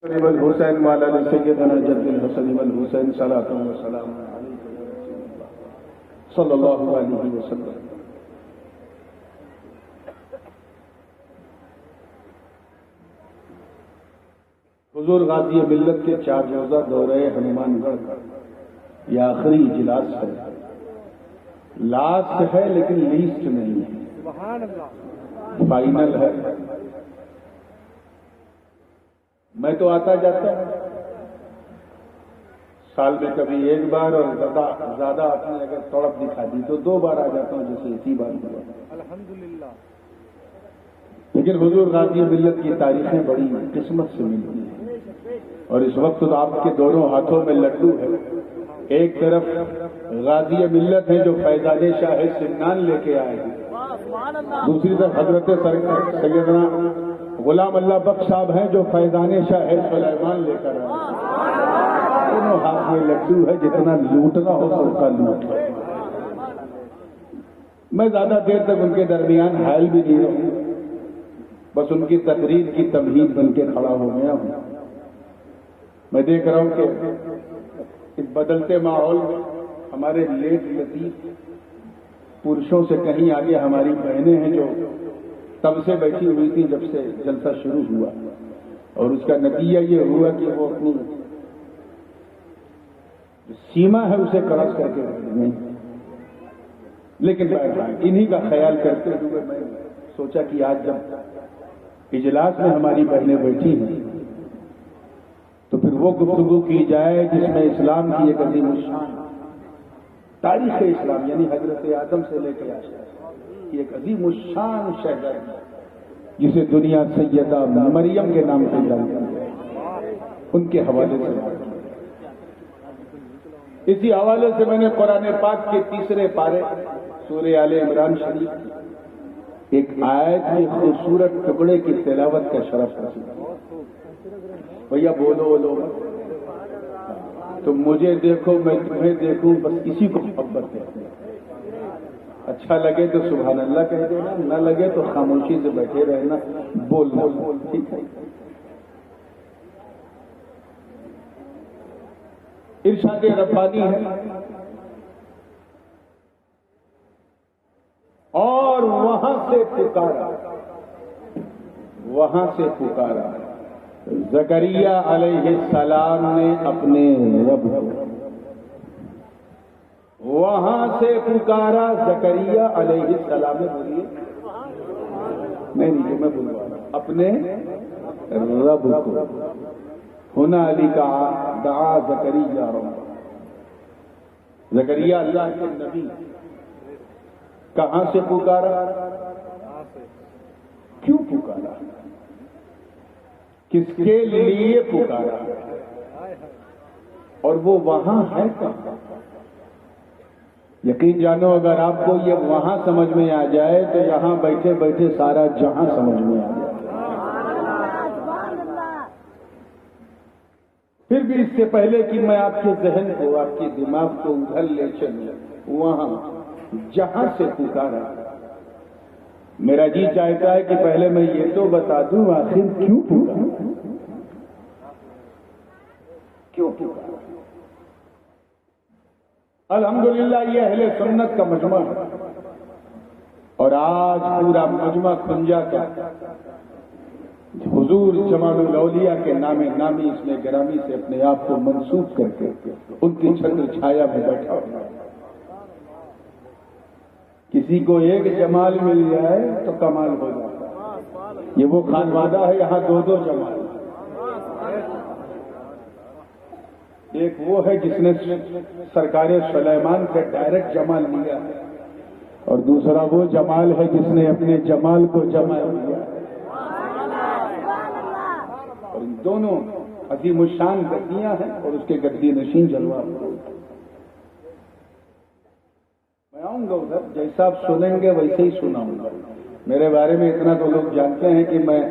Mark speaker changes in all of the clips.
Speaker 1: الحسین والا سیدنا جد الحسن والحسین صلاۃ و سلام علیک صلی اللہ علیہ وسلم۔ حضور غازی ملت کے 4 روزہ دورہ ہنومان گڑھ کا یہ آخری اجلاس ہے، لاسٹ ہے لیکن لیسٹ نہیں ہے، فائنل ہے۔ میں تو آتا جاتا ہوں سال میں کبھی 1 بار، اور زیادہ آپ نے اگر تڑپ دکھا دی تو 2 بار آ جاتا ہوں، جیسے اسی بار ہوا الحمدللہ۔ لیکن حضور غازی ملت کی تاریخیں بڑی قسمت سے ملتی ہیں، اور اس وقت تو آپ کے دونوں ہاتھوں میں لڈو ہے۔ ایک طرف غازی ملت ہے جو فیضان شاہ سمنان لے کے آئے ہیں، دوسری طرف حضرت سیدنا غلام اللہ بخش صاحب ہیں جو فیضان شاہ سلیمان لے کر آئے ہیں۔ دونوں ہاتھ میں لڈو ہے، جتنا لوٹنا ہو سب کا لوٹ۔ میں زیادہ دیر تک ان کے درمیان حائل بھی نہیں رہوں، بس ان کی تقریر کی تمہید بن کے کھڑا ہو گیا ہوں۔ میں دیکھ رہا ہوں کہ اس بدلتے ماحول میں ہمارے لیٹ لطیف پرشوں سے کہیں آگے ہماری بہنیں ہیں جو تب سے بیٹھی ہوئی تھی جب سے جلسہ شروع ہوا، اور اس کا نتیجہ یہ ہوا کہ وہ اپنی سیما ہے اسے کراس کر کے نہیں۔ لیکن انہی کا خیال کرتے ہوئے میں سوچا کہ آج جب اجلاس میں ہماری بہنیں بیٹھی ہیں تو پھر وہ گفتگو کی جائے جس میں اسلام کی ایک عظیم الشان تاریخ اسلام، یعنی حضرت آدم سے لے کے آج ایک عظیم الشان شہر جسے دنیا سیدہ مریم کے نام سے جانتی ہے، ان کے حوالے سے اسی حوالے سے میں نے قرآن پاک کے 3 پارے سورہ آل عمران شریف ایک آیت کے خوبصورت ٹکڑے کی تلاوت کا شرف حاصل کیا۔ بھیا بولو تم مجھے دیکھو میں تمہیں دیکھوں، بس کسی کو محبت ہے۔ اچھا لگے تو سبحان اللہ کہہ دینا، نہ لگے تو خاموشی سے بیٹھے رہنا، بولنا ٹھیک ہے۔ ارشاد ربانی ہے، اور وہاں سے پکارا زکریا علیہ السلام نے اپنے رب کو، وہاں سے پکارا زکریا علیہ السلام نے، بولیے نہیں میں بولوا رہا اپنے رب کو۔ ہنالک دعا زکریا ربہ، زکریا اللہ کے نبی کہاں سے پکارا، کیوں پکارا، کس کے لیے پکارا، اور وہ وہاں ہے کہاں؟ یقین جانو اگر آپ کو یہ وہاں سمجھ میں آ جائے تو یہاں بیٹھے بیٹھے سارا جہاں سمجھ میں آ جائے۔ پھر بھی اس سے پہلے کہ میں آپ کے ذہن کو، آپ کے دماغ کو ادھر لے چلوں، وہاں جہاں سے پکارا، میرا جی چاہتا ہے کہ پہلے میں یہ تو بتا دوں آخر کیوں پکارا، کیوں پکارا۔ الحمدللہ یہ اہل سنت کا مجمع ہے، اور آج پورا مجمع کھنجا کا حضور جمال الاولیاء کے نام نامی اس نے گرامی سے اپنے آپ کو منسوب کر کے ان کی چھتر چھایا میں بیٹھا ہوا۔ کسی کو ایک جمال مل جائے تو کمال ہو جاتا ہے، یہ وہ خانوادہ ہے یہاں 2 جمال، ایک وہ ہے جس نے سرکار سلیمان کا ڈائریکٹ جمال لیا، اور دوسرا وہ جمال ہے جس نے اپنے جمال کو جمال لیا، اور ان دونوں عظیم الشان گدیاں ہیں، اور اس کے گدی نشین جلوہ۔ میں آؤں گا ادھر، جیسا آپ سنیں گے ویسے ہی سناؤں گا۔ میرے بارے میں اتنا تو لوگ جانتے ہیں کہ میں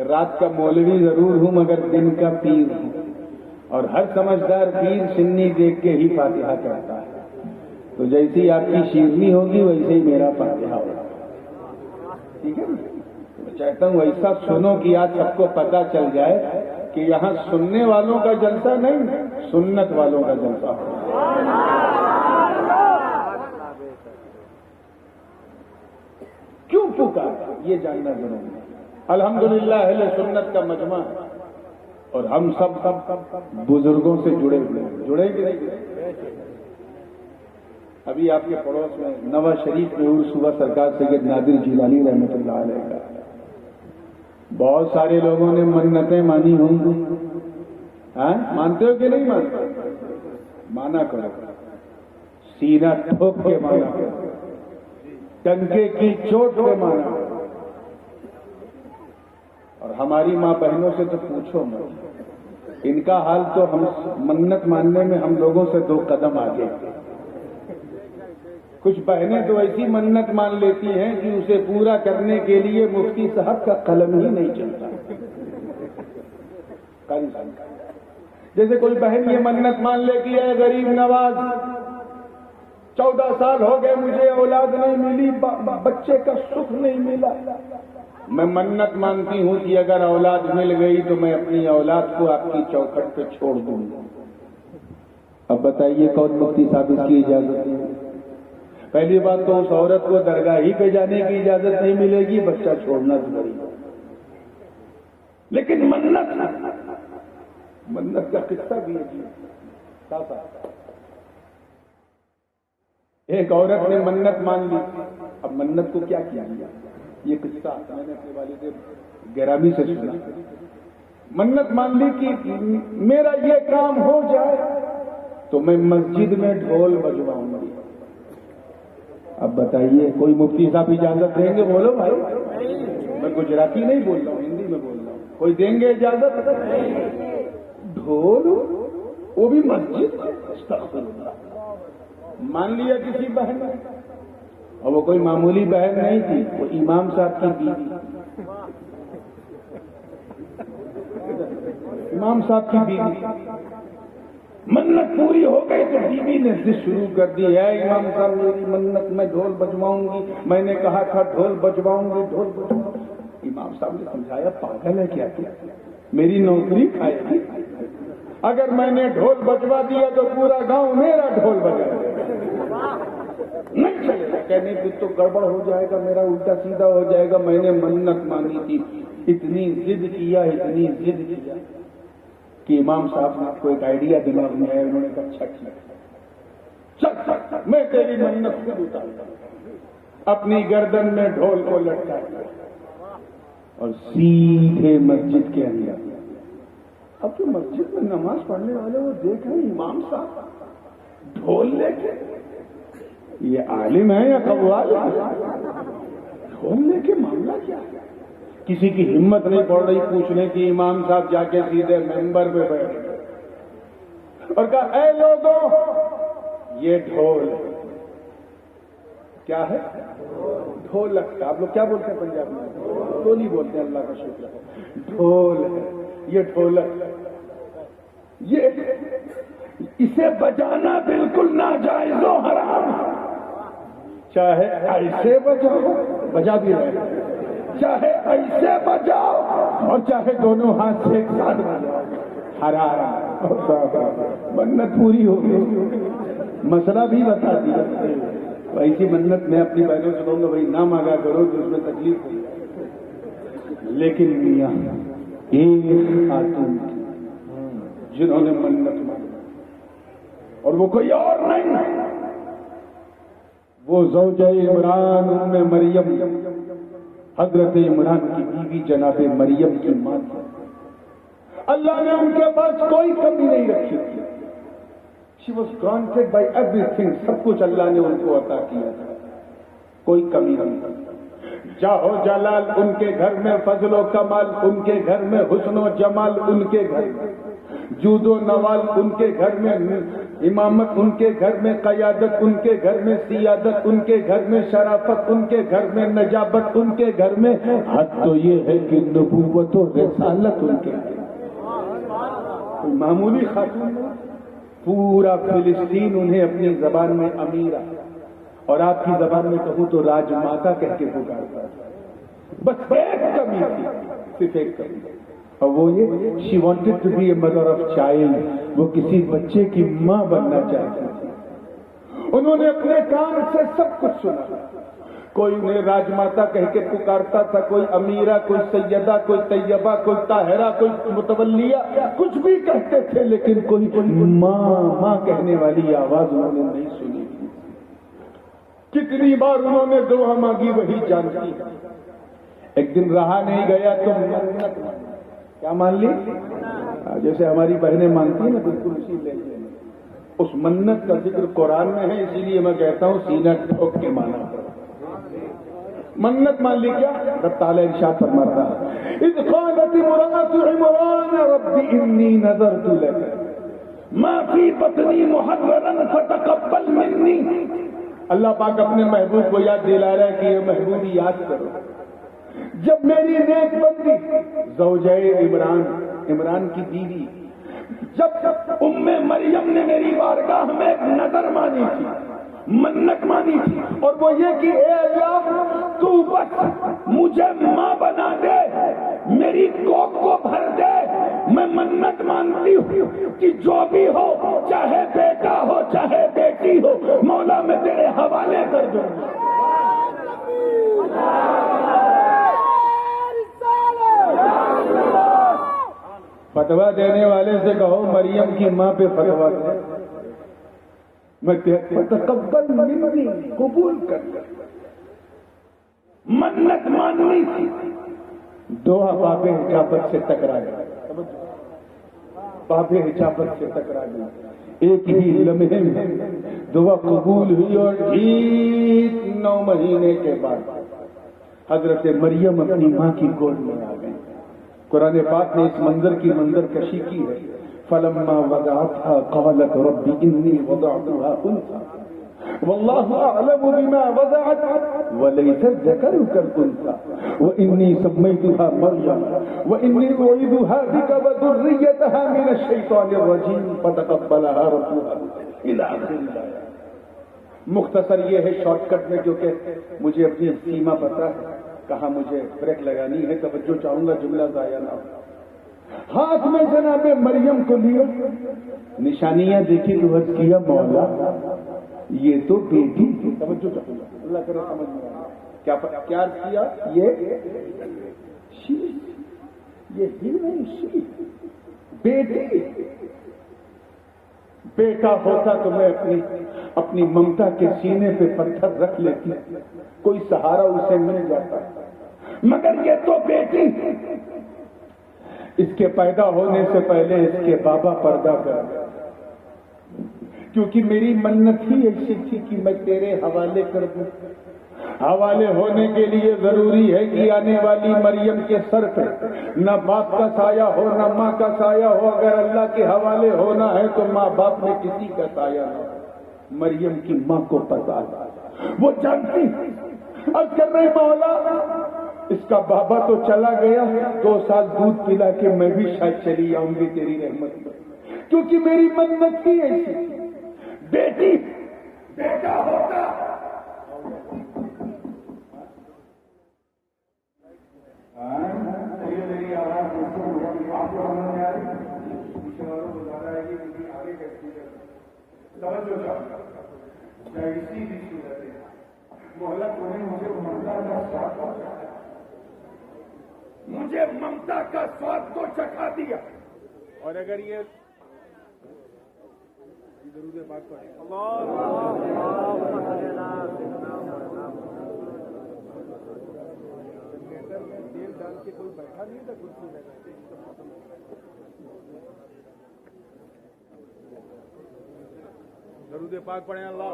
Speaker 1: رات کا مولوی ضرور ہوں مگر دن کا پیر ہوں، اور ہر سمجھدار پیر سنی دیکھ کے ہی فاتحہ کرتا ہے، تو جیسی آپ کی شیرنی ہوگی ویسے ہی میرا فاتحہ ہوگا، ٹھیک ہے۔ میں چاہتا ہوں ایسا سنو کہ آج سب کو پتہ چل جائے کہ یہاں سننے والوں کا جلسہ نہیں، سنت والوں کا جلسہ ہو۔ کیوں پکارا یہ جاننا ضروری ہے۔ الحمدللہ اہل سنت کا مجمع ہے اور ہم سب بزرگوں سے جڑے ہوئے ہیں، جڑے کہ نہیں؟ ابھی آپ کے پڑوس میں نواز شریف میں عرس ہوا سرکار سید نادر جیلانی رحمۃ اللہ علیہ کا۔ بہت سارے لوگوں نے منتیں مانی ہوں گی، ہاں مانتے ہو کہ نہیں مانتے؟ مانا کرو، سینہ ٹھوک کے مانا کرو، ڈنکے کی چوٹ پہ مانا، اور ہماری ماں بہنوں سے تو پوچھو مت، ان کا حال تو ہم منت ماننے میں ہم لوگوں سے 2 قدم آگے۔ کچھ بہنیں تو ایسی منت مان لیتی ہیں کہ اسے پورا کرنے کے لیے مفتی صاحب کا قلم ہی نہیں چلتا۔ جیسے کوئی بہن یہ منت مان لے کہ اے غریب نواز، 14 سال ہو گئے مجھے اولاد نہیں ملی، بچے کا سکھ نہیں ملا، میں منت مانتی ہوں کہ اگر اولاد مل گئی تو میں اپنی اولاد کو آپ کی چوکھٹ پہ چھوڑ دوں گا۔ اب بتائیے کون مفتی صاحب اس کی اجازت ہے؟ پہلی بات تو اس عورت کو درگاہ ہی پہ جانے کی اجازت نہیں ملے گی، بچہ چھوڑنا ضروری ہے۔ لیکن منت کا قصہ بھی ہے۔ ایک عورت نے منت مان لی، اب منت کو کیا کیا گیا؟ یہ قصہ میں نے اپنے والد گرامی سے سنا۔ منت مان لی کہ میرا یہ کام ہو جائے تو میں مسجد میں ڈھول بجواؤں گی۔ اب بتائیے کوئی مفتی صاحب اجازت دیں گے؟ بولو بھائی، میں گجراتی نہیں بول رہا ہوں، ہندی میں بول رہا ہوں، کوئی دیں گے اجازت؟ ڈھول وہ بھی مسجد؟ استغفر اللہ۔ مان لیا کسی بہن نے، اور وہ کوئی معمولی بہن نہیں تھی، وہ امام صاحب کی بیوی، امام صاحب کی بیوی۔ منت پوری ہو گئی تو بیوی نے ضد شروع کر دی، ہے امام صاحب میری منت میں ڈھول بجواؤں گی، میں نے کہا تھا ڈھول بجواؤں گی، ڈھول بجواؤں گی۔ امام صاحب نے سمجھایا پاگل ہے کیا، میری نوکری کھائے گی، اگر میں نے ڈھول بجوا دیا تو پورا گاؤں میرا ڈھول بجائے گا، نہیں چلے گا، کہنے پھر تو گڑبڑ ہو جائے گا، میرا الٹا سیدھا ہو جائے گا، میں نے منت مانی تھی۔ اتنی ضد کیا کہ امام صاحب نے کو ایک آئیڈیا دماغ میں آیا، انہوں نے کہا اچھا ٹھیک ہے، میں تیری منت خود اتارتا ہوں۔ اپنی گردن میں ڈھول کو لٹکایا اور سیدھے مسجد کے اندر۔ اب جو مسجد میں نماز پڑھنے والے وہ دیکھ رہے امام صاحب ڈھول لے کے، یہ عالم ہے یا قوال ہے؟ ڈھول لے کے معاملہ کیا ہے؟ کسی کی ہمت نہیں پڑ رہی پوچھنے کی، امام صاحب جا کے سیدھے ممبر پہ بیٹھ گئے اور کہا اے لوگوں یہ ڈھول کیا ہے؟ ڈھولک۔ آپ لوگ کیا بولتے ہیں پنجاب میں؟ ڈھولی بولتے ہیں، اللہ کا شکر ہے، ڈھول ہے یہ، ڈھولک، یہ اسے بجانا بالکل ناجائز و حرام ہے، چاہے ایسے بجاؤ، بجا بھی رہے، چاہے ایسے بجاؤ اور چاہے دونوں ہاتھ سے ایک ساتھ بجاؤ، حرام۔ منت پوری ہو گئی، مسئلہ بھی بتا دیا۔ ایسی منت میں اپنی بہنوں سے کہوں گا بھائی نہ مانگا کرو تو اس میں تکلیف ہوئی، لیکن میاں ایک خاتون جنہوں نے منت مانی اور وہ کوئی اور نہیں، وہ زوجہ عمران ام مریم، حضرت عمران کی بیوی جناب مریم کی ماں تھی۔ اللہ نے ان کے پاس کوئی کمی نہیں رکھی تھی، she was granted by everything، سب کچھ اللہ نے ان کو عطا کیا تھا، کوئی کمی نہیں۔ جاہ و جلال ان کے گھر میں، فضل و کمال ان کے گھر میں، حسن و جمال ان کے گھر میں، جود و نوال ان کے گھر میں، امامت ان کے گھر میں، قیادت ان کے گھر میں، سیادت ان کے گھر میں، شرافت ان کے گھر میں، نجابت ان کے گھر میں، حد تو یہ ہے کہ نبوت و رسالت ان کے گھر میں۔ کوئی معمولی خاتون نہیں، پورا فلسطین انہیں اپنی زبان میں امیرہ، اور آپ کی زبان میں کہوں تو راج ماتا کہہ کے پکارتا ہے۔ بس ایک کمی تھی، صرف ایک کمی، اور وہ یہ she wanted to be a mother of child, وہ کسی بچے کی ماں بننا چاہتی تھی۔ انہوں نے اپنے کان سے سب کچھ سنا، کوئی انہیں راج ماتا کہہ کے پکارتا تھا، کوئی امیرہ، کوئی سیدہ، کوئی طیبہ، کوئی طاہرہ، کوئی متولیہ، کچھ بھی کہتے تھے، لیکن کوئی ماں ماں کہنے والی آواز انہوں نے نہیں سنی۔ کتنی بار انہوں نے دعا مانگی، وہی جانتی۔ ایک دن رہا نہیں گیا تو منت کیا مان لی، جیسے ہماری بہنیں مانتی ہیں نا، بالکل اسی لہجے میں۔ اس منت کا ذکر قرآن میں ہے، اسی لیے میں کہتا ہوں سینہ ٹھوک کے مانا۔ منت مان لی کیا؟ رب تعالیٰ ارشاد فرماتا ہے اذ قالت امرأة عمران رب انی نذرت لك ما فی بطنی محررا فتقبل منی۔ اللہ پاک اپنے محبوب کو یاد دلا رہا ہے کہ یہ محبوبی یاد کرو، جب میری نیک بندی زوجہ عمران کی بیوی، جب مریم نے میری بارگاہ میں ایک نظر مانی تھی، منت مانی تھی، اور وہ یہ کہ اے اللہ تو بس مجھے ماں بنا دے، میری کوکھ کو بھر دے، میں منت مانتی ہوں کہ جو بھی ہو، چاہے بیٹا ہو چاہے بیٹی ہو، مولا میں تیرے حوالے کر دوں۔ فتویٰ دینے والے سے کہو مریم کی ماں پہ فتویٰ دے، میں تقبل منی، قبول کر لے۔ منت ماننی تھی، دعا باب حجابت سے ٹکرا گیا، باب حجابت سے ٹکرا گیا، ایک ہی لمحے میں دعا قبول ہوئی، اور ٹھیک 9 مہینے کے بعد حضرت مریم اپنی ماں کی گود میں آ گئی۔ قرآن پاک نے اس منظر کی منظر کشی کی ہے، فلما وضعتها قالت رب انی وضعتها انثى واللہ اعلم بما وضعت وليس الذکر كالانثى وانی سمیتها مریم وانی اعیذها بک وذریتها من الشیطان الرجیم فتقبلها ربها الى آخر الآیات۔ مختصر یہ ہے شارٹ کٹ میں، جو کہ مجھے اپنی سیما پتہ ہے، کہاں مجھے بریک لگانی ہے، توجہ چاہوں گا جملہ ضائع نہ ہو۔ ہاتھ میں جناب مریم کو لیا، نشانیاں دیکھی تو عرض کیا مولا یہ تو بیٹی تھی، توجہ چاہوں گا، اللہ کرے سمجھ میں آئے۔ کیا عرض کیا؟ یہ بیٹی، بیٹا ہوتا تو میں اپنی ممتا کے سینے پہ پتھر رکھ لیتی، کوئی سہارا اسے مل جاتا، مگر یہ تو بیٹی۔ اس کے پیدا ہونے سے پہلے اس کے بابا پردہ کر، کیونکہ میری منت ہی ایسی تھی کہ میں تیرے حوالے کر دوں۔ حوالے ہونے کے لیے ضروری ہے کہ آنے والی مریم کے سر پہ نہ باپ کا سایہ ہو نہ ماں کا سایہ ہو۔ اگر اللہ کے حوالے ہونا ہے تو ماں باپ میں کسی کا سایہ نہ ہو۔ مریم کی ماں کو پتا تھا، وہ جانتی، اب کر رہے مولا اس کا بابا تو چلا گیا، 2 سال دودھ پلا کے میں بھی شاید چلی آؤں گی تیری رحمت میں، کیونکہ میری منت ہی ایسی تھی۔ بیٹی بیٹا ہوتا میری آواز اسی بھی صورت ہے مہلت انہیں مجھے ممتا کا سواد پہنچایا، مجھے ممتا کا سواد تو چکھا دیا۔ اور اگر یہ درود پاک پڑھیں تیل ڈال کے کوئی بیٹھا نہیں تھا کرسی میں، درود پاک پڑھیں اللہ